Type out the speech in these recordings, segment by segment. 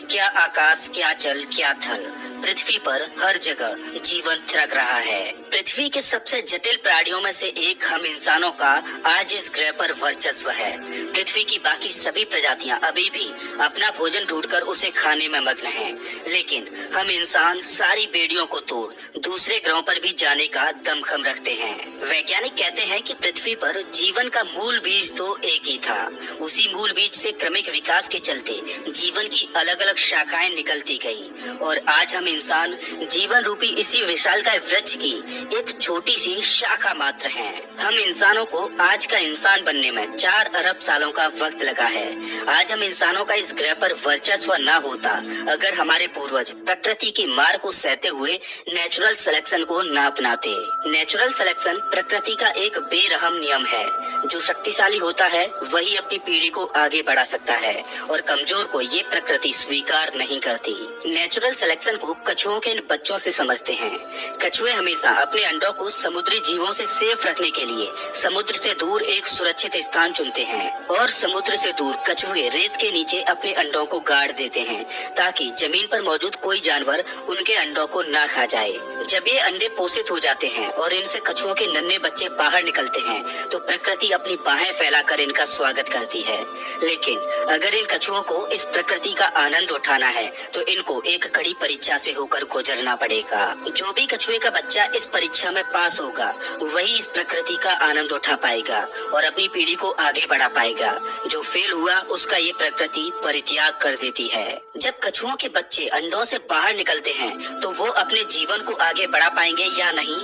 क्या आकाश, क्या जल, क्या थल, पृथ्वी पर हर जगह जीवन थिरक रहा है। पृथ्वी के सबसे जटिल प्राणियों में से एक हम इंसानों का आज इस ग्रह पर वर्चस्व है। पृथ्वी की बाकी सभी प्रजातियां अभी भी अपना भोजन ढूंढकर उसे खाने में मग्न हैं, लेकिन हम इंसान सारी बेड़ियों को तोड़ दूसरे ग्रहों पर भी जाने का दमखम रखते हैं। वैज्ञानिक कहते हैं कि पृथ्वी पर जीवन का मूल बीज तो एक ही था। उसी मूल बीज से क्रमिक विकास के चलते जीवन की अलग अलग शाखाएं निकलती गईं और आज हम इंसान जीवन रूपी इसी विशालकाय वृक्ष की एक छोटी सी शाखा मात्र हैं। हम इंसानों को आज का इंसान बनने में 4 अरब सालों का वक्त लगा है। आज हम इंसानों का इस ग्रह पर वर्चस्व न होता अगर हमारे पूर्वज प्रकृति की मार को सहते हुए नेचुरल सिलेक्शन को न अपनाते। नेचुरल सिलेक्शन प्रकृति का एक बेरहम नियम है। जो शक्तिशाली होता है वही अपनी पीढ़ी को आगे बढ़ा सकता है और कमजोर को ये प्रकृति स्वीकार नहीं करती। नेचुरल सिलेक्शन को कछुओं के इन बच्चों से समझते हैं। कछुए हमेशा अपने अंडों को समुद्री जीवों से सेफ रखने के लिए समुद्र से दूर एक सुरक्षित स्थान चुनते हैं और समुद्र से दूर कछुए रेत के नीचे अपने अंडों को गाड़ देते हैं ताकि जमीन पर मौजूद कोई जानवर उनके अंडों को ना खा जाए। जब ये अंडे पोषित हो जाते हैं और इनसे कछुओं के नन्हे बच्चे बाहर निकलते हैं तो प्रकृति अपनी बाहें फैलाकर इनका स्वागत करती है। लेकिन अगर इन कछुओं को इस प्रकृति का आनंद उठाना है तो इनको एक कड़ी परीक्षा से होकर गुजरना पड़ेगा। जो भी कछुए का बच्चा इस परीक्षा में पास होगा वही इस प्रकृति का आनंद उठा पाएगा और अपनी पीढ़ी को आगे बढ़ा पाएगा। जो फेल हुआ उसका ये प्रकृति परित्याग कर देती है। जब कछुओं के बच्चे अंडों से बाहर निकलते हैं तो वो अपने जीवन को आगे बढ़ा पाएंगे या नहीं,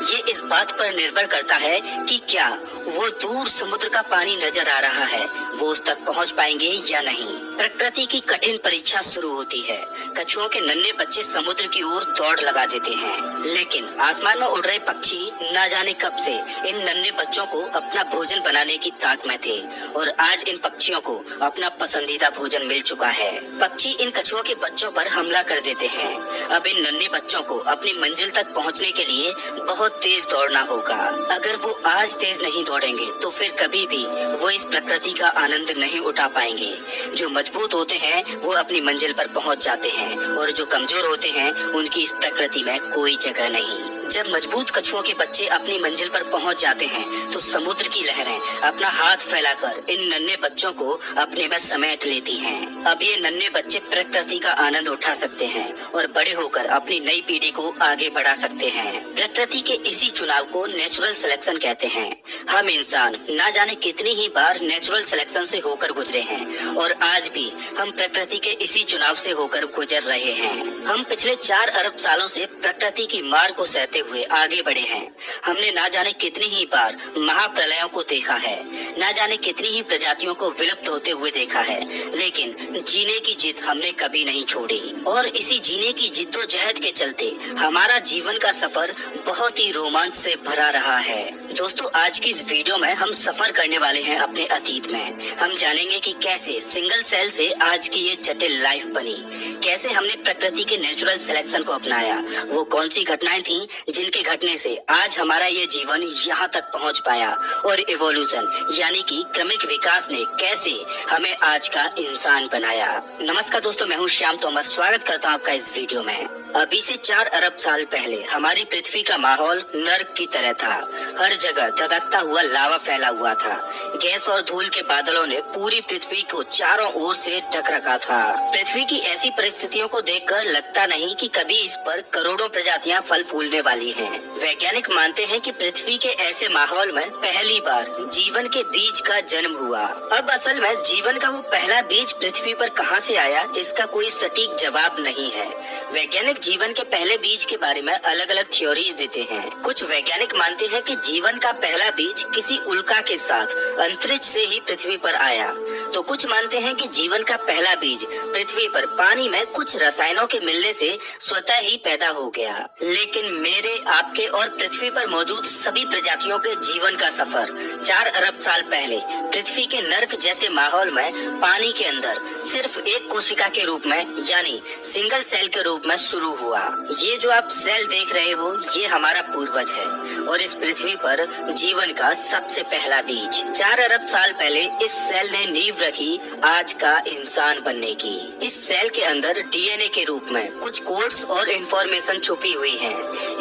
ये इस बात पर निर्भर करता है कि क्या वो दूर समुद्र का पानी नजर आ रहा है, वो उस तक पहुंच पाएंगे या नहीं। प्रकृति की कठिन परीक्षा शुरू होती है। कछुओं के नन्हे बच्चे समुद्र की ओर दौड़ लगा देते हैं, लेकिन आसमान में उड़ रहे पक्षी न जाने कब से इन नन्हे बच्चों को अपना भोजन बनाने की ताक में थे और आज इन पक्षियों को अपना पसंदीदा भोजन मिल चुका है। पक्षी इन कछुओं के बच्चों पर हमला कर देते हैं। अब इन नन्हे बच्चों को अपनी मंजिल तक पहुंचने के लिए बहुत तेज दौड़ना होगा। अगर वो आज तेज नहीं दौड़ेंगे तो फिर कभी भी वो इस प्रकृति का आनंद नहीं उठा पाएंगे। जो मजबूत होते हैं वो अपनी मंजिल पर पहुंच जाते हैं और जो कमजोर होते हैं उनकी इस प्रकृति में कोई जगह नहीं। जब मजबूत कछुओं के बच्चे अपनी मंजिल पर पहुंच जाते हैं तो समुद्र की लहरें अपना हाथ फैलाकर इन नन्हे बच्चों को अपने में समेट लेती हैं। अब ये नन्हे बच्चे प्रकृति का आनंद उठा सकते हैं और बड़े होकर अपनी नई पीढ़ी को आगे बढ़ा सकते हैं। प्रकृति के इसी चुनाव को नेचुरल सिलेक्शन कहते हैं। हम इंसान न जाने कितनी ही बार नेचुरल सिलेक्शन से होकर गुजरे हैं और आज भी हम प्रकृति के इसी चुनाव से होकर गुजर रहे हैं। हम पिछले 4 अरब सालों से प्रकृति की मार को सहते हुए आगे बढ़े हैं। हमने ना जाने कितनी ही बार महाप्रलयों को देखा है, ना जाने कितनी ही प्रजातियों को विलुप्त होते हुए देखा है, लेकिन जीने की जिद हमने कभी नहीं छोड़ी और इसी जीने की जिद्दोजहद के चलते हमारा जीवन का सफर बहुत ही रोमांच से भरा रहा है। दोस्तों, आज की इस वीडियो में हम सफर करने वाले हैं अपने अतीत में। हम जानेंगे कि कैसे सिंगल सेल से आज की ये जटिल लाइफ बनी, कैसे हमने प्रकृति के नेचुरल सिलेक्शन को अपनाया, वो कौन सी घटनाएं थी जिनके घटने से आज हमारा ये जीवन यहाँ तक पहुँच पाया और इवोल्यूशन यानी कि क्रमिक विकास ने कैसे हमें आज का इंसान बनाया। नमस्कार दोस्तों, मैं हूँ श्याम तोमर। स्वागत करता हूँ आपका इस वीडियो में। अभी से 4 अरब साल पहले हमारी पृथ्वी का माहौल नर्क की तरह था। हर जगह धधकता हुआ लावा फैला हुआ था। गैस और धूल के बादलों ने पूरी पृथ्वी को चारों ओर से ढक रखा था। पृथ्वी की ऐसी परिस्थितियों को देखकर लगता नहीं कि कभी इस पर करोड़ों प्रजातियां फल फूलने वाली हैं। वैज्ञानिक मानते हैं कि पृथ्वी के ऐसे माहौल में पहली बार जीवन के बीज का जन्म हुआ। अब असल में जीवन का वो पहला बीज पृथ्वी पर कहां से आया, इसका कोई सटीक जवाब नहीं है। वैज्ञानिक जीवन के पहले बीज के बारे में अलग अलग थ्योरीज देते हैं। कुछ वैज्ञानिक मानते हैं कि जीवन का पहला बीज किसी उल्का के साथ अंतरिक्ष से ही पृथ्वी पर आया, तो कुछ मानते हैं कि जीवन का पहला बीज पृथ्वी पर पानी में कुछ रसायनों के मिलने से स्वतः ही पैदा हो गया। लेकिन मेरे मेरे, आपके और पृथ्वी पर मौजूद सभी प्रजातियों के जीवन का सफर 4 अरब साल पहले पृथ्वी के नर्क जैसे माहौल में पानी के अंदर सिर्फ एक कोशिका के रूप में यानी सिंगल सेल के रूप में शुरू हुआ। ये जो आप सेल देख रहे हो ये हमारा पूर्वज है और इस पृथ्वी पर जीवन का सबसे पहला बीज 4 अरब साल पहले इस सेल ने नींव रखी आज का इंसान बनने की। इस सेल के अंदर डीएनए के रूप में कुछ कोड्स और इंफॉर्मेशन छुपी हुई है।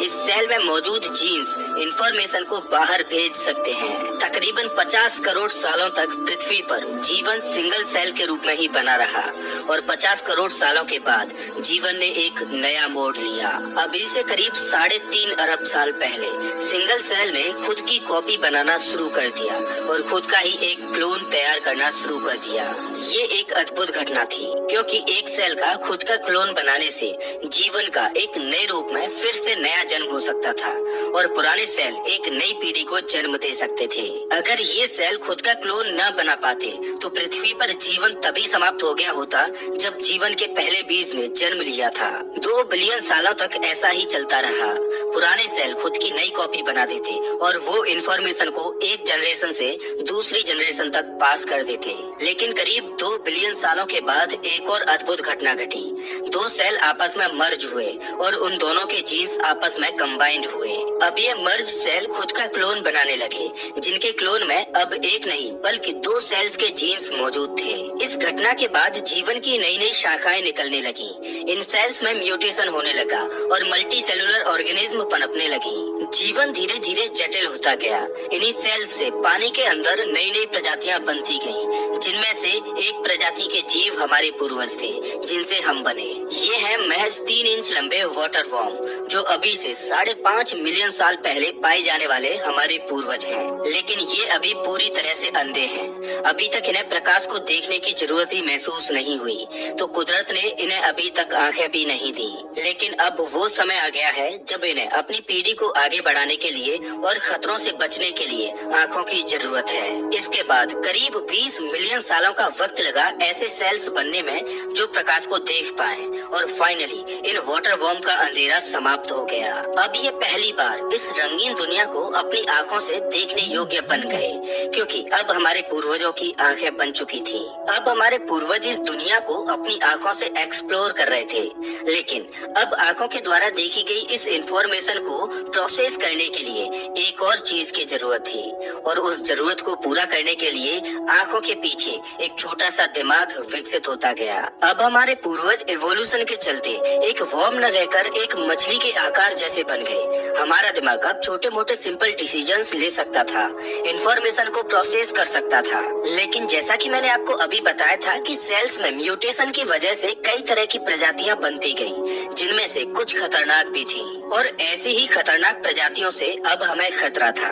इस सेल में मौजूद जीन्स इंफॉर्मेशन को बाहर भेज सकते हैं। तकरीबन 50 करोड़ सालों तक पृथ्वी पर जीवन सिंगल सेल के रूप में ही बना रहा और 50 करोड़ सालों के बाद जीवन ने एक नया मोड़ लिया। अभी से करीब 3.5 अरब साल पहले सिंगल सेल ने खुद की कॉपी बनाना शुरू कर दिया और खुद का ही एक क्लोन तैयार करना शुरू कर दिया। ये एक अद्भुत घटना थी क्योंकि एक सेल का खुद का क्लोन बनाने से जीवन का एक नए रूप में फिर से नया जन्म हो सकता था और पुराने सेल एक नई पीढ़ी को जन्म दे सकते थे। अगर ये सेल खुद का क्लोन न बना पाते तो पृथ्वी पर जीवन तभी समाप्त हो गया होता जब जीवन के पहले बीज ने जन्म लिया था। 2 बिलियन सालों तक ऐसा ही चलता रहा। पुराने सेल खुद की नई कॉपी बना देते और वो इंफॉर्मेशन को एक जनरेशन से दूसरी जनरेशन तक पास कर देते। लेकिन करीब 2 बिलियन सालों के बाद एक और अद्भुत घटना घटी। 2 सेल आपस में मर्ज हुए और उन दोनों के जीन्स आपस में कंबाइंड हुए। अब ये मर्ज सेल खुद का क्लोन बनाने लगे जिनके क्लोन में अब एक नहीं बल्कि 2 सेल्स के जीन्स मौजूद थे। इस घटना के बाद जीवन की नई नई शाखाएं निकलने लगी। इन सेल्स में म्यूटेशन होने लगा और मल्टी सेलुलर ऑर्गेनिज्म पनपने लगी। जीवन धीरे धीरे जटिल होता गया। इन्हीं सेल्स से पानी के अंदर नई नई प्रजातियां बनती गईं, जिनमें से एक प्रजाति के जीव हमारे पूर्वज थे जिनसे हम बने। ये है महज 3 इंच लंबे वाटर वॉर्म जो अभी से 5.5 मिलियन साल पहले पाए जाने वाले हमारे पूर्वज हैं। लेकिन ये अभी पूरी तरह से अंधे हैं। अभी तक इन्हें प्रकाश को देखने की जरूरत ही महसूस नहीं हुई तो कुदरत ने इन्हें अभी तक आंखें भी नहीं दी। लेकिन अब वो समय आ गया है जब इन्हें अपनी पीढ़ी को आगे बढ़ाने के लिए और खतरों से बचने के लिए आंखों की जरूरत है। इसके बाद करीब 20 मिलियन सालों का वक्त लगा ऐसे सेल्स बनने में जो प्रकाश को देख पाए और फाइनली इन वाटर वॉर्म का अंधेरा समाप्त हो गया। अब ये पहली बार इस रंगीन दुनिया को अपनी आंखों से देखने योग्य बन गए क्योंकि अब हमारे पूर्वजों की आंखें बन चुकी थी। अब हमारे पूर्वज इस दुनिया को अपनी आंखों से एक्सप्लोर कर रहे थे। लेकिन अब आंखों के द्वारा देखी गई इस इंफॉर्मेशन को प्रोसेस करने के लिए एक और चीज की जरूरत थी और उस जरूरत को पूरा करने के लिए आंखों के पीछे एक छोटा सा दिमाग विकसित होता गया। अब हमारे पूर्वज इवोल्यूशन के चलते एक वर्म न रहकर एक मछली के आकार जैसे बन गए। हमारा दिमाग अब छोटे मोटे सिंपल डिसीजंस ले सकता था, इंफॉर्मेशन को प्रोसेस कर सकता था। लेकिन जैसा कि मैंने आपको अभी बताया था कि सेल्स में म्यूटेशन की वजह से कई तरह की प्रजातियां बनती गईं, जिनमें से कुछ खतरनाक भी थी और ऐसी ही खतरनाक प्रजातियों से अब हमें खतरा था।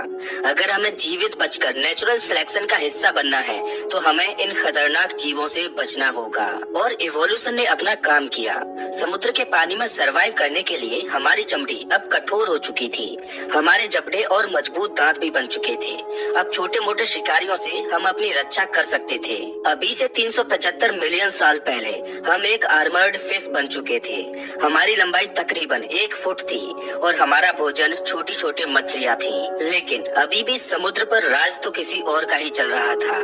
अगर हमें जीवित बचकर नेचुरल सिलेक्शन का हिस्सा बनना है तो हमें इन खतरनाक जीवों से बचना होगा। और इवोल्यूशन ने अपना काम किया। समुद्र के पानी में सरवाइव करने के लिए हमारी चमड़ी अब कठोर हो चुकी थी, हमारे जबड़े और मजबूत दांत भी बन चुके थे। अब छोटे मोटे शिकारियों से हम अपनी रक्षा कर सकते थे। अभी से 375 मिलियन साल पहले हम एक आर्मर्ड फिश बन चुके थे। हमारी लंबाई तकरीबन 1 फुट थी और हमारा भोजन छोटी छोटी मछलियाँ थी। लेकिन अभी भी समुद्र पर राज तो किसी और का ही चल रहा था।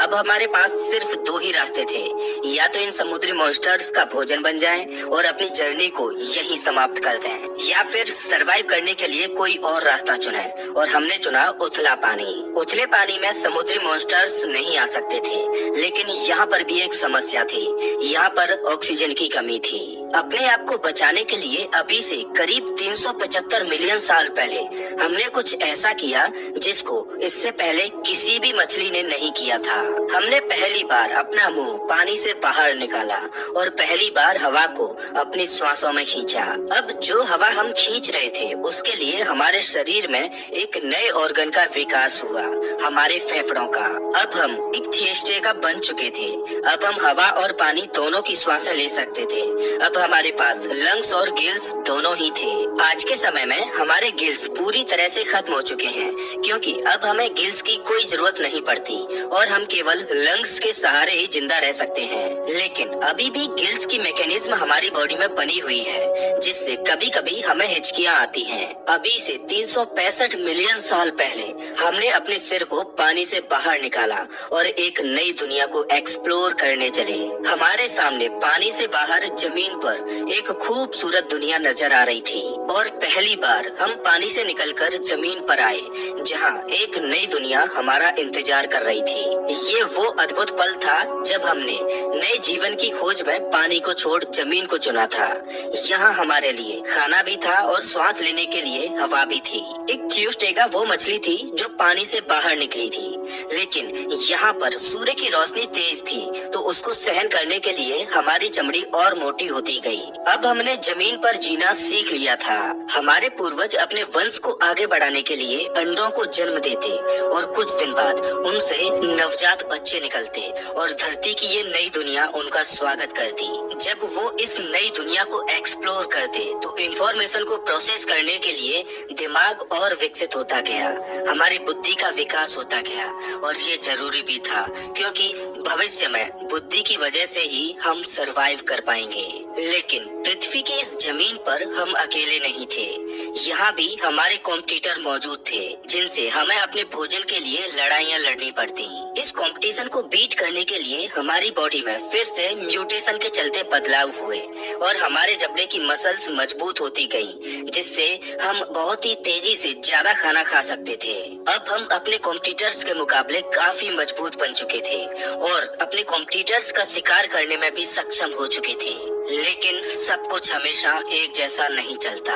अब हमारे पास सिर्फ 2 ही रास्ते थे, या तो इन समुद्री मॉन्स्टर्स का भोजन बन जाएं और अपनी जर्नी को यहीं समाप्त कर दें, या फिर सरवाइव करने के लिए कोई और रास्ता चुनें। और हमने चुना उथला पानी। उथले पानी में समुद्री मॉन्स्टर्स नहीं आ सकते थे, लेकिन यहाँ पर भी एक समस्या थी। यहाँ पर ऑक्सीजन की कमी थी। अपने आप को बचाने के लिए अभी से करीब 375 मिलियन साल पहले हमने कुछ ऐसा किया जिसको इससे पहले किसी भी मछली ने नहीं किया था। हमने पहली बार अपना मुंह पानी से बाहर निकाला और पहली बार हवा को अपनी सांसों में खींचा। अब जो हवा हम खींच रहे थे उसके लिए हमारे शरीर में एक नए ऑर्गन का विकास हुआ, हमारे फेफड़ों का। अब हम एक थिएस्टेगा बन चुके थे। अब हम हवा और पानी दोनों की श्वासें ले सकते थे। अब हमारे पास लंग्स और गिल्स दोनों ही थे। आज के समय में हमारे गिल्स पूरी तरह से खत्म हो चुके हैं क्योंकि अब हमें गिल्स की कोई जरूरत नहीं पड़ती और हम केवल लंग्स के सहारे ही जिंदा रह सकते हैं। लेकिन अभी भी गिल्स की मैकेनिज्म हमारी बॉडी में बनी हुई है जिससे कभी कभी हमें हिचकी झटकियां आती हैं। अभी से 365 मिलियन साल पहले हमने अपने सिर को पानी से बाहर निकाला और एक नई दुनिया को एक्सप्लोर करने चले। हमारे सामने पानी से बाहर जमीन पर एक खूबसूरत दुनिया नजर आ रही थी और पहली बार हम पानी से निकलकर जमीन पर आए, जहां एक नई दुनिया हमारा इंतजार कर रही थी। ये वो अद्भुत पल था जब हमने नए जीवन की खोज में पानी को छोड़ जमीन को चुना था। यहाँ हमारे लिए खाना भी था और सांस लेने के लिए हवा भी थी। एक ट्यूस्टेगा वो मछली थी जो पानी से बाहर निकली थी, लेकिन यहाँ पर सूर्य की रोशनी तेज थी तो उसको सहन करने के लिए हमारी चमड़ी और मोटी होती गई। अब हमने जमीन पर जीना सीख लिया था। हमारे पूर्वज अपने वंश को आगे बढ़ाने के लिए अंडों को जन्म देते और कुछ दिन बाद उनसे नवजात बच्चे निकलते और धरती की ये नई दुनिया उनका स्वागत करती। जब वो इस नई दुनिया को एक्सप्लोर करते तो इंफॉर्मेशन को प्रोसेस करने के लिए दिमाग और विकसित होता गया, हमारी बुद्धि का विकास होता गया और ये जरूरी भी था क्योंकि भविष्य में बुद्धि की वजह से ही हम सरवाइव कर पाएंगे। लेकिन पृथ्वी की इस जमीन पर हम अकेले नहीं थे। यहाँ भी हमारे कॉम्पिटिटर मौजूद थे जिनसे हमें अपने भोजन के लिए लड़ाइयाँ लड़नी पड़ती। इस कंपटीशन को बीट करने के लिए हमारी बॉडी में फिर से म्यूटेशन के चलते बदलाव हुए और हमारे जबड़े की मसल्स मजबूत होती गई, जिससे हम बहुत ही तेजी से ज्यादा खाना खा सकते थे। अब हम अपने कॉम्पिटिटर्स के मुकाबले काफी मजबूत बन चुके थे और अपने कॉम्पिटिटर्स का शिकार करने में भी सक्षम हो चुके थे। लेकिन सब कुछ हमेशा एक जैसा नहीं चलता,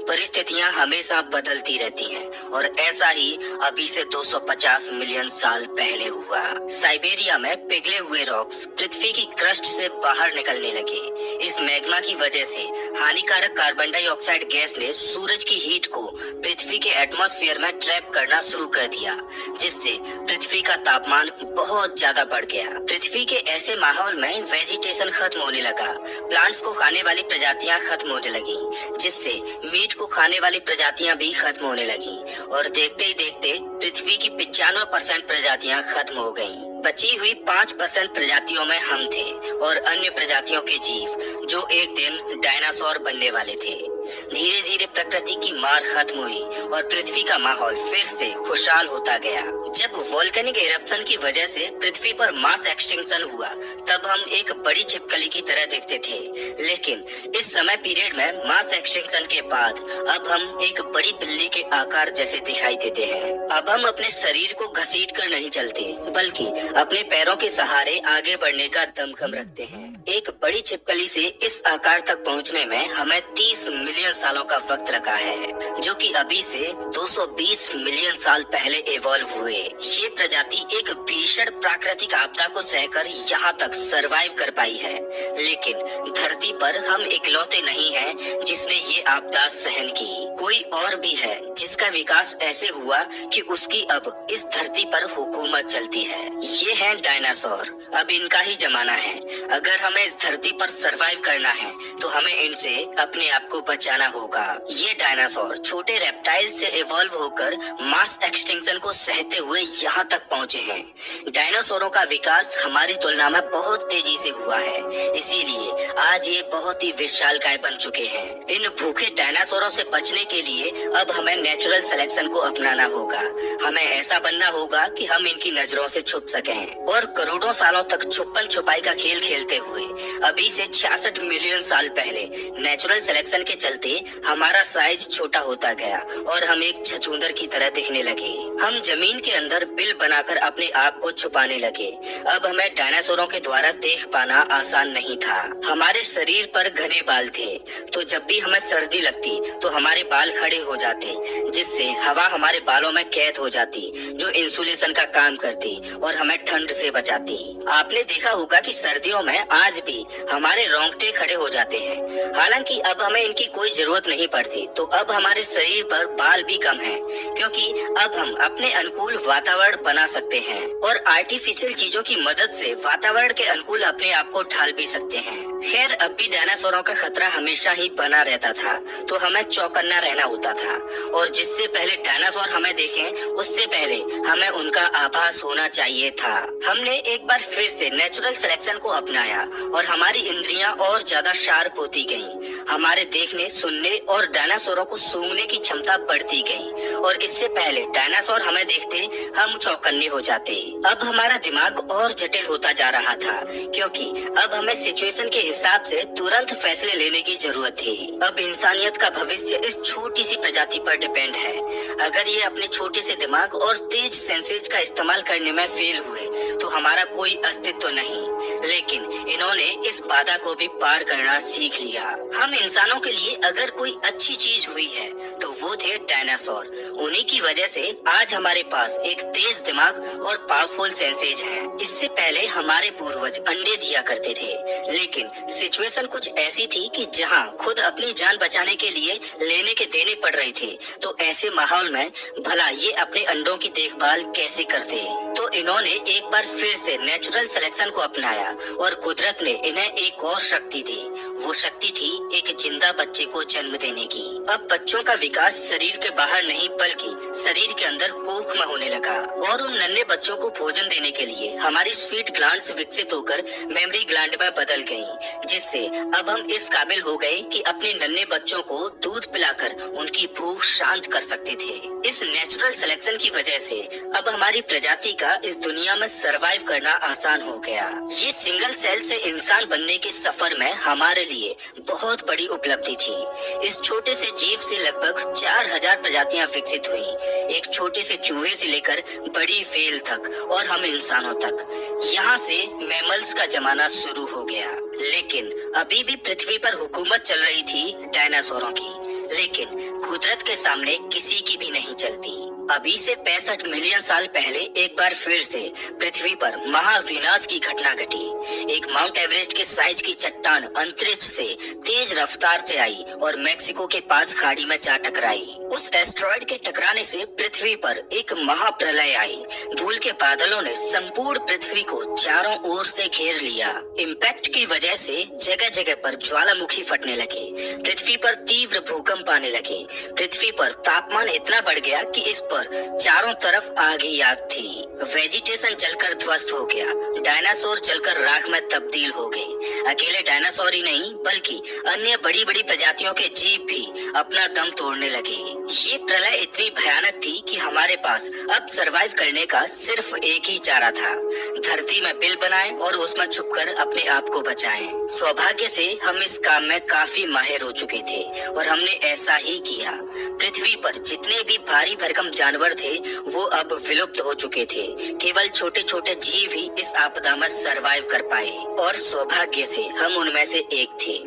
परिस्थितियां हमेशा बदलती रहती हैं और ऐसा ही अभी से 250 मिलियन साल पहले हुआ। साइबेरिया में पिघले हुए रॉक्स पृथ्वी की क्रस्ट से बाहर निकलने लगे। इस मैग्मा की वजह से हानिकारक कार्बन डाइऑक्साइड गैस ने सूरज की हीट को पृथ्वी के एटमॉस्फेयर में ट्रैप करना शुरू कर दिया, जिससे पृथ्वी का तापमान बहुत ज्यादा बढ़ गया। पृथ्वी के ऐसे माहौल में वेजिटेशन खत्म होने लगा, प्लांट्स को खाने वाली प्रजातियां खत्म होने लगी, जिससे मीट को खाने वाली प्रजातियां भी खत्म होने लगी और देखते ही देखते पृथ्वी की 95% प्रजातियां खत्म हो गईं। बची हुई 5% प्रजातियों में हम थे और अन्य प्रजातियों के जीव जो एक दिन डायनासोर बनने वाले थे। धीरे धीरे प्रकृति की मार खत्म हुई और पृथ्वी का माहौल फिर से खुशहाल होता गया। जब वोल्केनिक इरप्शन की वजह से पृथ्वी पर मास एक्सटिंक्शन हुआ, तब हम एक बड़ी छिपकली की तरह दिखते थे। लेकिन इस समय पीरियड में मास एक्सटिंक्शन के बाद अब हम एक बड़ी बिल्ली के आकार जैसे दिखाई देते हैं। अब हम अपने शरीर को घसीट कर नहीं चलते, बल्कि अपने पैरों के सहारे आगे बढ़ने का दमखम रखते हैं। एक बड़ी छिपकली से इस आकार तक पहुंचने में हमें 30 मिलियन सालों का वक्त लगा है, जो कि अभी से 220 मिलियन साल पहले इवॉल्व हुए। ये प्रजाति एक भीषण प्राकृतिक आपदा को सहकर यहाँ तक सरवाइव कर पाई है। लेकिन धरती पर हम इकलौते नहीं हैं जिसने ये आपदा सहन की। कोई और भी है जिसका विकास ऐसे हुआ कि उसकी अब इस धरती पर हुकूमत चलती है। ये है डायनासोर। अब इनका ही जमाना है। अगर हमें इस धरती पर सरवाइव करना है तो हमें इनसे अपने आप को बचाना होगा। ये डायनासोर छोटे रेप्टाइल से इवॉल्व होकर मास एक्सटिंक्शन को सहते हुए यहाँ तक पहुँचे हैं। डायनासोरों का विकास हमारी तुलना में बहुत तेजी से हुआ है, इसीलिए आज ये बहुत ही विशालकाय बन चुके हैं। इन भूखे डायनासोरों से बचने के लिए अब हमें नेचुरल सिलेक्शन को अपनाना होगा। हमें ऐसा बनना होगा कि हम इनकी नजरों से छुप सकें और करोड़ों सालों तक छुपन छुपाई का खेल खेलते हुए अभी से 66 मिलियन साल पहले नेचुरल सिलेक्शन के चलते हमारा साइज छोटा होता गया और हम एक छछूंदर की तरह दिखने लगे। हम जमीन के अंदर बिल बनाकर अपने आप को छुपाने लगे। अब हमें डायनासोरों के द्वारा देख पाना आसान नहीं था। हमारे शरीर पर घने बाल थे, तो जब भी हमें सर्दी लगती तो हमारे बाल खड़े हो जाते, जिससे हवा हमारे बालों में कैद हो जाती, जो इंसुलेशन का काम करती और हमें ठंड से बचाती। आपने देखा होगा कि सर्दियों में आज भी हमारे रोंगटे खड़े हो जाते हैं। हालांकि अब हमें इनकी कोई जरूरत नहीं पड़ती, तो अब हमारे शरीर पर बाल भी कम हैं, क्योंकि अब हम अपने अनुकूल वातावरण बना सकते हैं और आर्टिफिशियल चीजों की मदद से वातावरण के अनुकूल अपने आप को ढाल भी सकते हैं। खैर, अब भी डायनासोरों का खतरा हमेशा ही बना रहता था, तो हमें चौकन्ना रहना होता था और जिससे पहले डायनासोर हमें देखें, उससे पहले हमें उनका आभास होना चाहिए था। हमने एक बार फिर से नेचुरल सिलेक्शन को अपनाया और हमारी इंद्रियां और ज्यादा शार्प होती गईं। हमारे देखने, सुनने और डायनासोरों को सूंघने की क्षमता बढ़ती गई और इससे पहले डायनासोर हमें देखते हम चौकन्ने हो जाते। अब हमारा दिमाग और जटिल होता जा रहा था क्योंकि अब हमें सिचुएशन के हिसाब से तुरंत फैसले लेने की जरूरत थी। अब इंसानियत का भविष्य इस छोटी सी प्रजाति पर डिपेंड है। अगर ये अपने छोटे से दिमाग और तेज सेंसेज का इस्तेमाल करने में फेल हुए तो हमारा कोई अस्तित्व नहीं। लेकिन इन्होंने इस बाधा को भी पार करना सीख लिया। हम इंसानों के लिए अगर कोई अच्छी चीज हुई है तो वो थे डायनासोर। उन्हीं की वजह से आज हमारे पास एक तेज दिमाग और पावरफुल सेंसेज है। इससे पहले हमारे पूर्वज अंडे दिया करते थे, लेकिन सिचुएशन कुछ ऐसी थी कि जहां खुद अपनी जान बचाने के लिए लेने के देने पड़ रहे थे, तो ऐसे माहौल में भला ये अपने अंडों की देखभाल कैसे करते। तो इन्होंने एक बार फिर से नेचुरल सिलेक्शन को अपनाया और कुदरत ने इन्हें एक और शक्ति दी। वो शक्ति थी एक जिंदा बच्चे को जन्म देने की। अब बच्चों का विकास शरीर के बाहर नहीं बल्कि शरीर के अंदर कोख में होने लगा और उन नन्हे बच्चों को भोजन देने के लिए हमारी स्वीट ग्लैंड्स विकसित होकर मेमोरी ग्लैंड में बदल गयी, जिससे अब हम इस काबिल हो गए कि अपने नन्हे बच्चों को दूध पिलाकर उनकी भूख शांत कर सकते थे। इस नेचुरल सिलेक्शन की वजह से अब हमारी प्रजाति का इस दुनिया में सरवाइव करना आसान हो गया। ये सिंगल सेल से इंसान बनने के सफर में हमारे लिए बहुत बड़ी उपलब्धि थी। इस छोटे से जीव से लगभग 4000 प्रजातियां विकसित हुई, एक छोटे से चूहे से लेकर बड़ी व्हेल तक और हम इंसानों तक। यहाँ से मैमल्स का जमाना शुरू हो गया। लेकिन अभी भी पृथ्वी पर हुकूमत चल रही थी डायनासोरों की, लेकिन कुदरत के सामने किसी की भी नहीं चलती। अभी से 65 मिलियन साल पहले एक बार फिर से पृथ्वी पर महाविनाश की घटना घटी। एक माउंट एवरेस्ट के साइज की चट्टान अंतरिक्ष से तेज रफ्तार से आई और मेक्सिको के पास खाड़ी में जा टकराई। उस एस्ट्रॉइड के टकराने से पृथ्वी पर एक महाप्रलय आई। धूल के बादलों ने संपूर्ण पृथ्वी को चारों ओर से घेर लिया। इम्पैक्ट की वजह से जगह जगह पर ज्वालामुखी फटने लगे, पृथ्वी पर तीव्र भूकंप आने लगे। पृथ्वी पर तापमान इतना बढ़ गया कि इस पर चारों तरफ आग ही आग थी। वेजिटेशन जलकर ध्वस्त हो गया, डायनासोर जलकर राख में तब्दील हो गए। अकेले डायनासोर ही नहीं बल्कि अन्य बड़ी बड़ी प्रजातियों के जीव भी अपना दम तोड़ने लगे। ये प्रलय इतनी भयानक थी कि हमारे पास अब सरवाइव करने का सिर्फ एक ही चारा था, धरती में बिल बनाएं और उसमें छुपकर अपने आप को बचाएं। सौभाग्य से हम इस काम में काफी माहिर हो चुके थे और हमने ऐसा ही किया। पृथ्वी पर जितने भी भारी भरकम जानवर थे वो अब विलुप्त हो चुके थे। केवल छोटे छोटे जीव ही इस आपदा में सरवाइव कर पाए और सौभाग्य से हम उनमें से एक थे।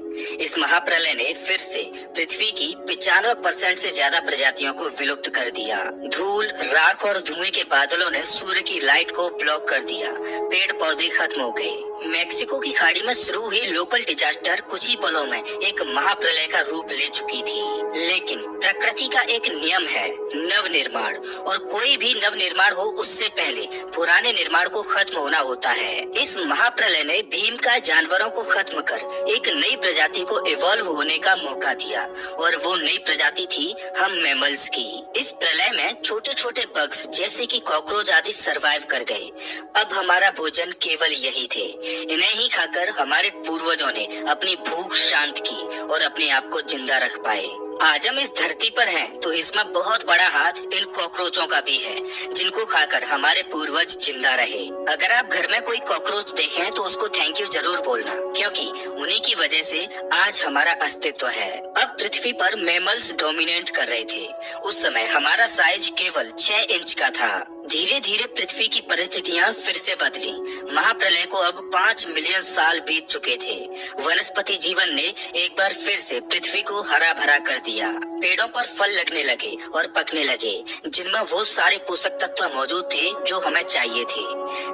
इस महाप्रलय ने फिर से पृथ्वी की 95% से ज्यादा प्रजातियों को विलुप्त कर दिया। धूल, राख और धुएं के बादलों ने सूर्य की लाइट को ब्लॉक कर दिया। पेड़ पौधे खत्म हो गए। मेक्सिको की खाड़ी में शुरू हुई लोकल डिजास्टर कुछ ही पलों में एक महाप्रलय का रूप ले चुकी थी। लेकिन प्रकृति का एक नियम है, नव निर्माण, और कोई भी नव निर्माण हो उससे पहले पुराने निर्माण को खत्म होना होता है। इस महाप्रलय ने भीमकाय जानवरों को खत्म कर एक नई प्रजाति को इवॉल्व होने का मौका दिया और वो नई प्रजाति थी हम मैमल्स की। इस प्रलय में छोटे छोटे बग्स जैसे कि कॉकरोच आदि सरवाइव कर गए। अब हमारा भोजन केवल यही थे। इन्हें ही खाकर हमारे पूर्वजों ने अपनी भूख शांत की और अपने आप को जिंदा रख पाए। आज हम इस धरती पर हैं, तो इसमें बहुत बड़ा हाथ इन कॉकरोचों का भी है, जिनको खाकर हमारे पूर्वज जिंदा रहे। अगर आप घर में कोई कॉकरोच देखें तो उसको थैंक यू जरूर बोलना, क्योंकि उन्हीं की वजह से आज हमारा अस्तित्व है। अब पृथ्वी पर मैमल्स डोमिनेट कर रहे थे। उस समय हमारा साइज केवल 6 इंच का था। धीरे धीरे पृथ्वी की परिस्थितियां फिर से बदली। महाप्रलय को अब 5 मिलियन साल बीत चुके थे। वनस्पति जीवन ने एक बार फिर से पृथ्वी को हरा भरा कर दिया। पेड़ों पर फल लगने लगे और पकने लगे, जिनमें वो सारे पोषक तत्व मौजूद थे जो हमें चाहिए थे।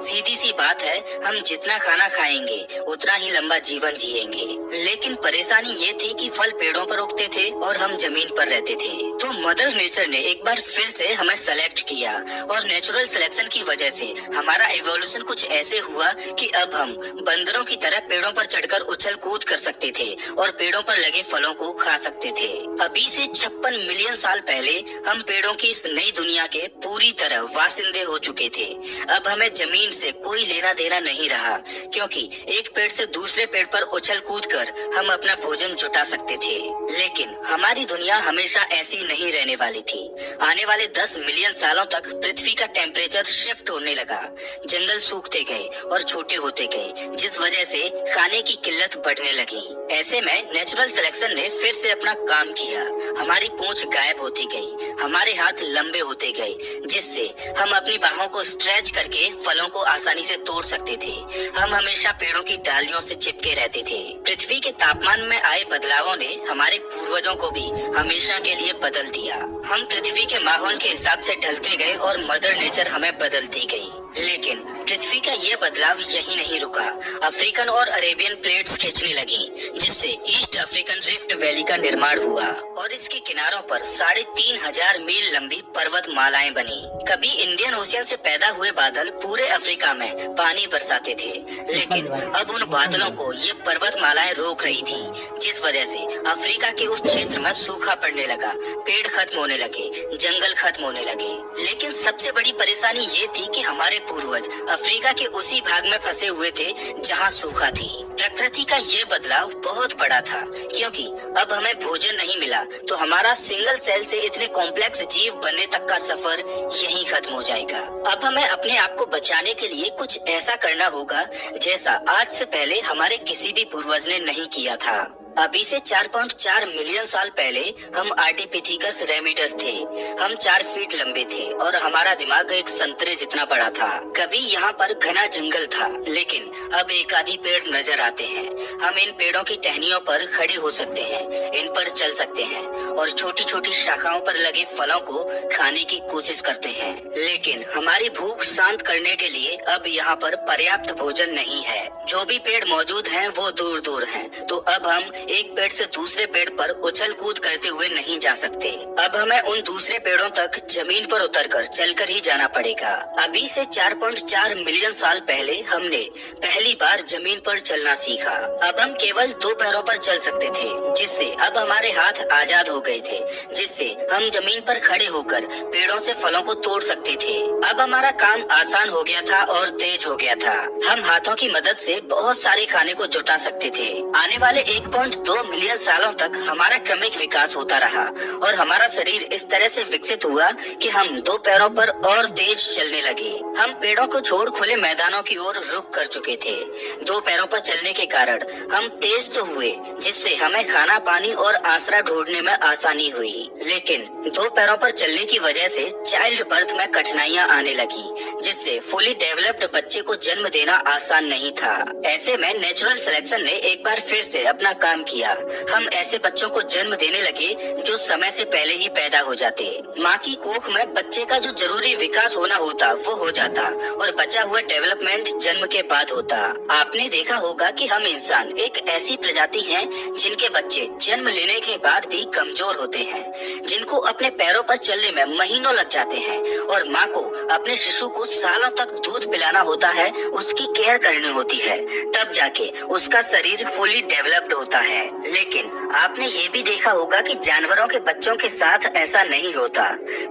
सीधी सी बात है, हम जितना खाना खाएंगे उतना ही लंबा जीवन जिएंगे। लेकिन परेशानी ये थी कि फल पेड़ों पर उगते थे और हम जमीन पर रहते थे। तो मदर नेचर ने एक बार फिर से हमें सेलेक्ट किया और नेचुरल सिलेक्शन की वजह से हमारा इवोल्यूशन कुछ ऐसे हुआ कि अब हम बंदरों की तरह पेड़ों पर चढ़कर उछल कूद कर सकते थे और पेड़ों पर लगे फलों को खा सकते थे। अभी से 56 मिलियन साल पहले हम पेड़ों की इस नई दुनिया के पूरी तरह वासिंदे हो चुके थे। अब हमें जमीन से कोई लेना देना नहीं रहा, क्योंकि एक पेड़ से दूसरे पेड़ पर उछल कूद कर हम अपना भोजन जुटा सकते थे। लेकिन हमारी दुनिया हमेशा ऐसी नहीं रहने वाली थी। आने वाले 10 मिलियन सालों तक पृथ्वी का टेम्परेचर शिफ्ट होने लगा, जंगल सूखते गए और छोटे होते गए, जिस वजह से खाने की किल्लत बढ़ने लगी। ऐसे में नेचुरल सिलेक्शन ने फिर से अपना काम किया। हमारी पूंछ गायब होती गई, हमारे हाथ लंबे होते गए, जिससे हम अपनी बाहों को स्ट्रेच करके फलों को आसानी से तोड़ सकते थे। हम हमेशा पेड़ों की डालियों से चिपके रहते थे। पृथ्वी के तापमान में आए बदलावों ने हमारे पूर्वजों को भी हमेशा के लिए बदल दिया। हम पृथ्वी के माहौल के हिसाब से ढलते गए और मदर नेचर हमें बदलती गई। लेकिन पृथ्वी का ये बदलाव यही नहीं रुका। अफ्रीकन और अरेबियन प्लेट्स खिंचने लगी, जिससे ईस्ट अफ्रीकन रिफ्ट वैली का निर्माण हुआ और इसके किनारों पर 3500 मील लंबी पर्वत मालाएं बनी। कभी इंडियन ओशियन से पैदा हुए बादल पूरे अफ्रीका में पानी बरसाते थे, लेकिन अब उन बादलों को ये पर्वत मालाएं रोक रही थी, जिस वजह से अफ्रीका के उस क्षेत्र में सूखा पड़ने लगा, पेड़ खत्म होने लगे, जंगल खत्म होने लगे। लेकिन सबसे बड़ी परेशानी ये थी कि हमारे पूर्वज अफ्रीका के उसी भाग में फंसे हुए थे जहाँ सूखा थी। प्रकृति का ये बदलाव बहुत बड़ा था, क्योंकि अब हमें भोजन नहीं मिला तो हमारा सिंगल सेल से इतने कॉम्प्लेक्स जीव बनने तक का सफर यहीं खत्म हो जाएगा। अब हमें अपने आप को बचाने के लिए कुछ ऐसा करना होगा जैसा आज से पहले हमारे किसी भी पूर्वज ने नहीं किया था। अभी से 4.4 मिलियन साल पहले हम आर्टिपिथिकस रेमिडस थे। हम 4 फीट लंबे थे और हमारा दिमाग एक संतरे जितना बड़ा था। कभी यहाँ पर घना जंगल था, लेकिन अब एक आधी पेड़ नजर आते हैं। हम इन पेड़ों की टहनियों पर खड़े हो सकते हैं, इन पर चल सकते हैं और छोटी छोटी शाखाओं पर लगे फलों को खाने की कोशिश करते हैं। लेकिन हमारी भूख शांत करने के लिए अब यहाँ पर पर्याप्त भोजन नहीं है। जो भी पेड़ मौजूद हैं वो दूर दूर हैं, तो अब हम एक पेड़ से दूसरे पेड़ पर उछल कूद करते हुए नहीं जा सकते। अब हमें उन दूसरे पेड़ों तक जमीन पर उतरकर चलकर ही जाना पड़ेगा। अभी से 4.4 मिलियन साल पहले हमने पहली बार जमीन पर चलना सीखा। अब हम केवल 2 पैरों पर चल सकते थे, जिससे अब हमारे हाथ आजाद हो गए थे, जिससे हम जमीन पर खड़े होकर पेड़ों से फलों को तोड़ सकते थे। अब हमारा काम आसान हो गया था और तेज हो गया था। हम हाथों की मदद से बहुत सारे खाने को जुटा सकते थे। आने वाले 1.2 मिलियन सालों तक हमारा क्रमिक विकास होता रहा और हमारा शरीर इस तरह से विकसित हुआ कि हम 2 पैरों पर और तेज चलने लगे। हम पेड़ों को छोड़ खुले मैदानों की ओर रुख कर चुके थे। 2 पैरों पर चलने के कारण हम तेज तो हुए, जिससे हमें खाना, पानी और आसरा ढूंढने में आसानी हुई। लेकिन 2 पैरों पर चलने की वजह से चाइल्ड बर्थ में कठिनाइयां आने लगी, जिससे फुली डेवलप्ड बच्चे को जन्म देना आसान नहीं था। ऐसे में नेचुरल सिलेक्शन ने एक बार फिर से अपना काम किया। हम ऐसे बच्चों को जन्म देने लगे जो समय से पहले ही पैदा हो जाते। माँ की कोख में बच्चे का जो जरूरी विकास होना होता वो हो जाता और बचा हुआ डेवलपमेंट जन्म के बाद होता। आपने देखा होगा कि हम इंसान एक ऐसी प्रजाति हैं जिनके बच्चे जन्म लेने के बाद भी कमजोर होते हैं, जिनको अपने पैरों पर चलने में महीनों लग जाते हैं और माँ को अपने शिशु को सालों तक दूध पिलाना होता है, उसकी केयर करनी होती है, तब जाके उसका शरीर फुली डेवलप्ड होता है। लेकिन आपने ये भी देखा होगा कि जानवरों के बच्चों के साथ ऐसा नहीं होता।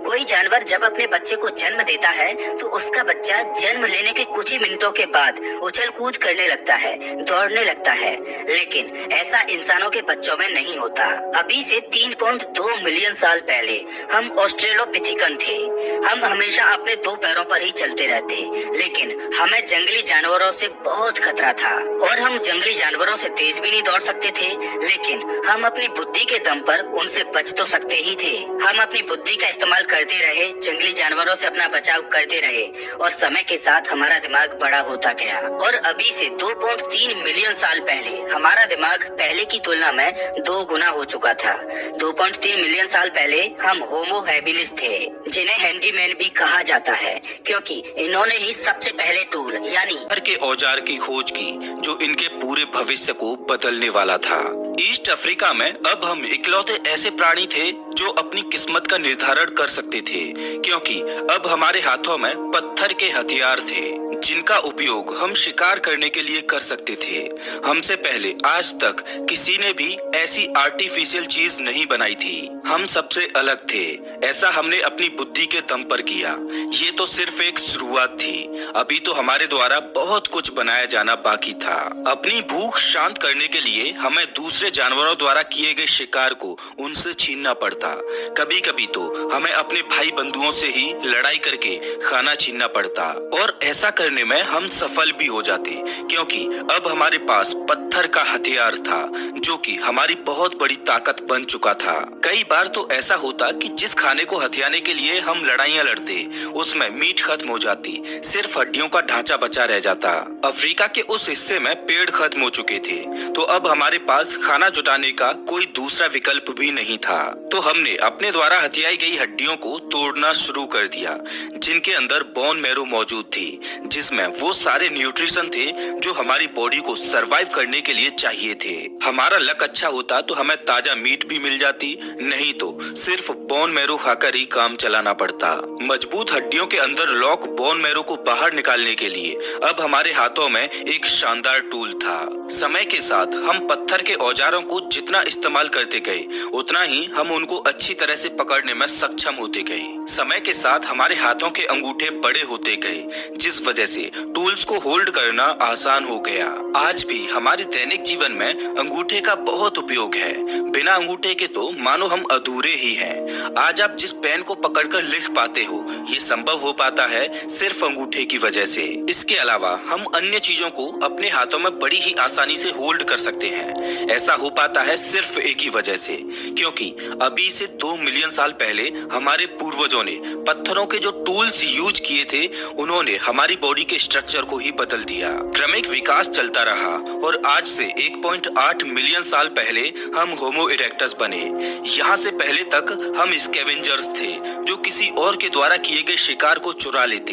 कोई जानवर जब अपने बच्चे को जन्म देता है तो उसका बच्चा जन्म लेने के कुछ ही मिनटों के बाद उछल कूद करने लगता है, दौड़ने लगता है। लेकिन ऐसा इंसानों के बच्चों में नहीं होता। अभी से 3.2 मिलियन साल पहले हम ऑस्ट्रेलोपिथिकन थे। हम हमेशा अपने 2 पैरों पर ही चलते रहते, लेकिन हमें जंगली जानवरों से बहुत खतरा था और हम जंगली जानवरों से तेज भी नहीं दौड़ सकते थे, लेकिन हम अपनी बुद्धि के दम पर उनसे बच तो सकते ही थे। हम अपनी बुद्धि का इस्तेमाल करते रहे, जंगली जानवरों से अपना बचाव करते रहे और समय के साथ हमारा दिमाग बड़ा होता गया। और अभी से 2.3 मिलियन साल पहले हमारा दिमाग पहले की तुलना में 2 गुना हो चुका था। 2.3 मिलियन साल पहले हम होमो हैबिलिस थे, जिन्हें हैंडीमैन भी कहा जाता है, क्योंकि इन्होंने ही सबसे पहले टूल यानी के औजार की खोज की जो इनके पूरे भविष्य को बदलने वाला था। ईस्ट अफ्रीका में अब हम इकलौते ऐसे प्राणी थे जो अपनी किस्मत का निर्धारण कर सकते थे, क्योंकि अब हमारे हाथों में पत्थर के हथियार थे जिनका उपयोग हम शिकार करने के लिए कर सकते थे। हमसे पहले आज तक किसी ने भी ऐसी आर्टिफिशियल चीज नहीं बनाई थी। हम सबसे अलग थे। ऐसा हमने अपनी बुद्धि के दम पर किया। ये तो सिर्फ एक शुरुआत थी। अभी तो हमारे द्वारा बहुत कुछ बनाया जाना बाकी था। अपनी भूख शांत करने के लिए हमें दूसरे जानवरों द्वारा किए गए शिकार को उनसे छीनना पड़ता। कभी कभी तो हमें अपने भाई बंधुओं से ही लड़ाई करके खाना छीनना पड़ता, और ऐसा करने में हम सफल भी हो जाते, क्योंकि अब हमारे पास पत्थर का हथियार था जो कि हमारी बहुत बड़ी ताकत बन चुका था। कई बार तो ऐसा होता कि जिस खाने को हथियाने के लिए हम लड़ाइयाँ लड़ते उसमें मीट खत्म हो जाती, सिर्फ हड्डियों का ढांचा बचा रह जाता। अफ्रीका के उस हिस्से में पेड़ खत्म हो चुके थे, तो अब हमारे पास खाना जुटाने का कोई दूसरा विकल्प भी नहीं था। तो हमने अपने द्वारा हथियाई गई हड्डियों को तोड़ना शुरू कर दिया, जिनके अंदर बोन मैरो मौजूद थी, जिसमें वो सारे न्यूट्रिशन थे जो हमारी बॉडी को सरवाइव करने के लिए चाहिए थे। हमारा लक अच्छा होता तो हमें ताजा मीट भी मिल जाती, नहीं तो सिर्फ बोन मैरो खाकर ही काम चलाना पड़ता। मजबूत हड्डियों के अंदर लॉक बोन मैरो को बाहर निकालने के लिए अब हमारे हाथों में एक शानदार टूल था। समय के साथ हम पत्थर के औजारों को जितना इस्तेमाल करते गए उतना ही हम उनको अच्छी तरह से पकड़ने में सक्षम होते गए। समय के साथ हमारे हाथों के अंगूठे बड़े होते गए, जिस वजह से टूल्स को होल्ड करना आसान हो गया। आज भी हमारे दैनिक जीवन में अंगूठे का बहुत उपयोग है। बिना अंगूठे के तो मानो हम अधूरे ही हैं। आज आप जिस पेन को पकड़कर लिख पाते हो, ये संभव हो पाता है सिर्फ अंगूठे की वजह से। इसके अलावा हम अन्य चीजों को अपने हाथों में बड़ी ही आसानी से होल्ड कर सकते हैं। ऐसा हो पाता है सिर्फ एक ही वजह से, क्योंकि अभी से 2 मिलियन साल पहले हमारे पूर्वजों ने पत्थरों के जो टूल्स यूज किए थे उन्होंने हमारी बॉडी के स्ट्रक्चर को ही बदल दिया। क्रमिक विकास चलता रहा और आज से 1.8 मिलियन साल पहले हम होमो इरेक्टस बने। यहाँ से पहले तक हम स्कैवेंजर्स थे जो किसी और के द्वारा किए गए शिकार को चुरा लेते,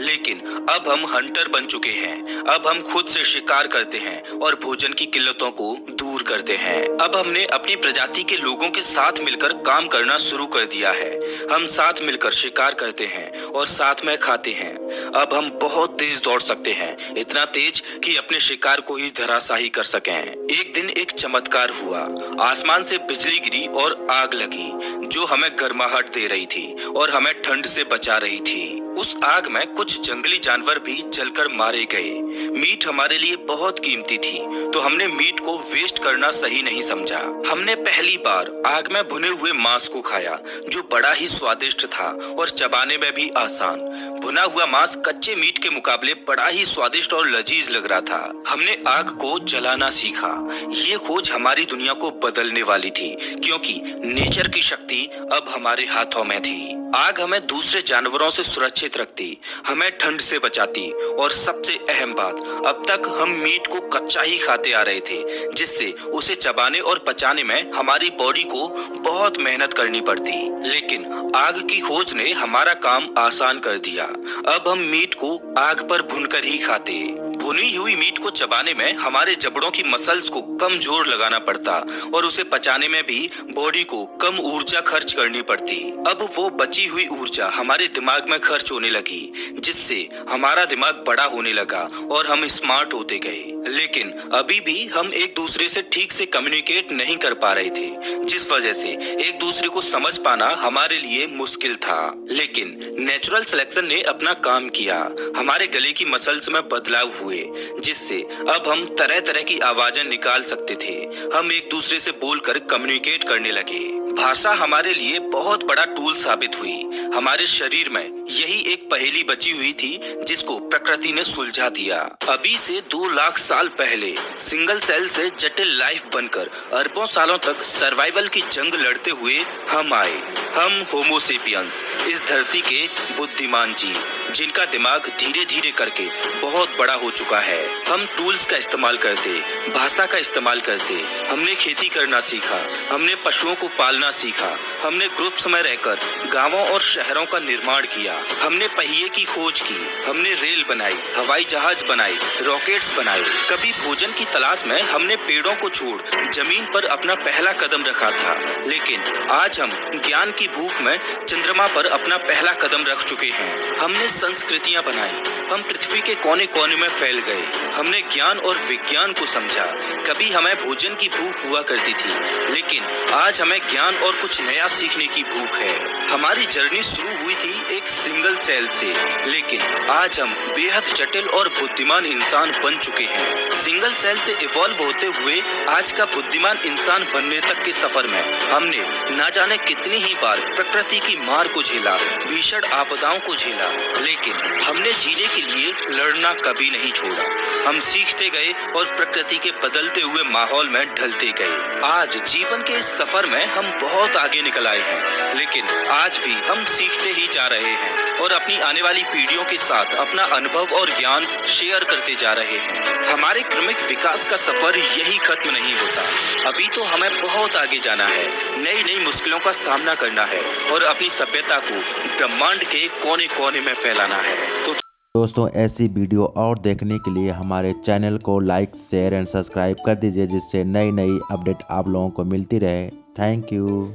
लेकिन अब हम हंटर बन चुके हैं। अब हम खुद से शिकार करते हैं और भोजन की किल्लतों को दूर करते हैं। अब हमने अपनी प्रजाति के लोगों के साथ मिलकर काम करना शुरू कर दिया है। हम साथ मिलकर शिकार करते हैं और साथ में खाते हैं। अब हम बहुत तेज दौड़ सकते हैं, इतना तेज कि अपने शिकार को ही धराशायी कर सकें। एक दिन एक चमत्कार हुआ। आसमान से बिजली गिरी और आग लगी जो हमें गर्माहट दे रही थी और हमें ठंड से बचा रही थी। उस आग में कुछ जंगली जानवर भी जलकर मारे गए। मीट हमारे लिए बहुत कीमती थी, तो हमने मीट को वेस्ट करना सही नहीं समझा। हमने पहली बार आग में भुने हुए मांस को खाया जो बड़ा ही स्वादिष्ट था और चबाने में भी आसान। भुना हुआ मांस कच्चे मीट के मुकाबले बड़ा ही स्वादिष्ट और लजीज लग रहा था। हमने आग को जलाना सीखा। ये खोज हमारी दुनिया को बदलने वाली थी, क्योंकि नेचर की शक्ति अब हमारे हाथों में थी। आग हमें दूसरे जानवरों से सुरक्षित रखती, हमें ठंड से बचाती, और सबसे अहम बात, अब तक हम मीट को कच्चा ही खाते आ रहे थे, जिससे उसे चबाने और पचाने में हमारी बॉडी को बहुत मेहनत करनी पड़ती। लेकिन आग की खोज ने हमारा काम आसान कर दिया। अब हम मीट को आग पर भूनकर ही खाते। भुनी हुई मीट को चबाने में हमारे जबड़ों की मसल्स को कम जोर लगाना पड़ता और उसे पचाने में भी बॉडी को कम ऊर्जा खर्च करनी पड़ती। अब वो बची हुई ऊर्जा हमारे दिमाग में खर्च होने लगी, जिससे हमारा दिमाग बड़ा होने लगा और हम स्मार्ट होते गए। लेकिन अभी भी हम एक दूसरे से ठीक से कम्युनिकेट नहीं कर पा रहे थे, जिस वजह से एक दूसरे को समझ पाना हमारे लिए मुश्किल था। लेकिन नेचुरल सिलेक्शन ने अपना काम किया। हमारे गले की मसल्स में बदलाव हुए, जिससे अब हम तरह तरह की आवाजें निकाल सकते थे। हम एक दूसरे से बोलकर कम्युनिकेट करने लगे। भाषा हमारे लिए बहुत बड़ा टूल साबित हुई। हमारे शरीर में यही एक पहेली बची हुई थी जिसको प्रकृति ने सुलझा दिया। अभी से 2 लाख साल पहले सिंगल सेल से जटिल लाइफ बनकर अरबों सालों तक सर्वाइवल की जंग लड़ते हुए हम आए। हम होमो सेपियंस, इस धरती के बुद्धिमान जीव, जिनका दिमाग धीरे धीरे करके बहुत बड़ा हो चुका है। हम टूल्स का इस्तेमाल करते, भाषा का इस्तेमाल करते, हमने खेती करना सीखा, हमने पशुओं को पालना चलना सीखा। हमने ग्रुप्स में रहकर गांवों और शहरों का निर्माण किया। हमने पहिए की खोज की। हमने रेल बनाई, हवाई जहाज बनाए, रॉकेट्स बनाए। कभी भोजन की तलाश में हमने पेड़ों को छोड़ जमीन पर अपना पहला कदम रखा था। लेकिन आज हम ज्ञान की भूख में चंद्रमा पर अपना पहला कदम रख चुके हैं। हमने संस्कृतियां बनाई। हम पृथ्वी के कोने कोने में फैल गए। हमने ज्ञान और विज्ञान को समझा। कभी हमें भोजन की भूख हुआ करती थी, लेकिन आज हमें ज्ञान और कुछ नया सीखने की भूख है। हमारी जर्नी शुरू हुई थी एक सिंगल सेल से, लेकिन आज हम बेहद जटिल और बुद्धिमान इंसान बन चुके हैं। सिंगल सेल से इवॉल्व होते हुए आज का बुद्धिमान इंसान बनने तक के सफर में हमने न जाने कितनी ही बार प्रकृति की मार को झेला, भीषण आपदाओं को झेला, लेकिन हमने जीने के लिए लड़ना कभी नहीं छोड़ा। हम सीखते गए और प्रकृति के बदलते हुए माहौल में ढलते गए। आज जीवन के इस सफर में हम बहुत आगे निकल आए हैं, लेकिन आज भी हम सीखते ही जा रहे हैं और अपनी आने वाली पीढ़ियों के साथ अपना अनुभव और ज्ञान शेयर करते जा रहे हैं। हमारे क्रमिक विकास का सफर यही खत्म नहीं होता। अभी तो हमें बहुत आगे जाना है, नई नई मुश्किलों का सामना करना है और अपनी सभ्यता को ब्रह्मांड के कोने कोने में फैलाना है। तो दोस्तों, ऐसी वीडियो और देखने के लिए हमारे चैनल को लाइक, शेयर एंड सब्सक्राइब कर दीजिए, जिससे नई नई अपडेट आप लोगों को मिलती रहे। Thank you.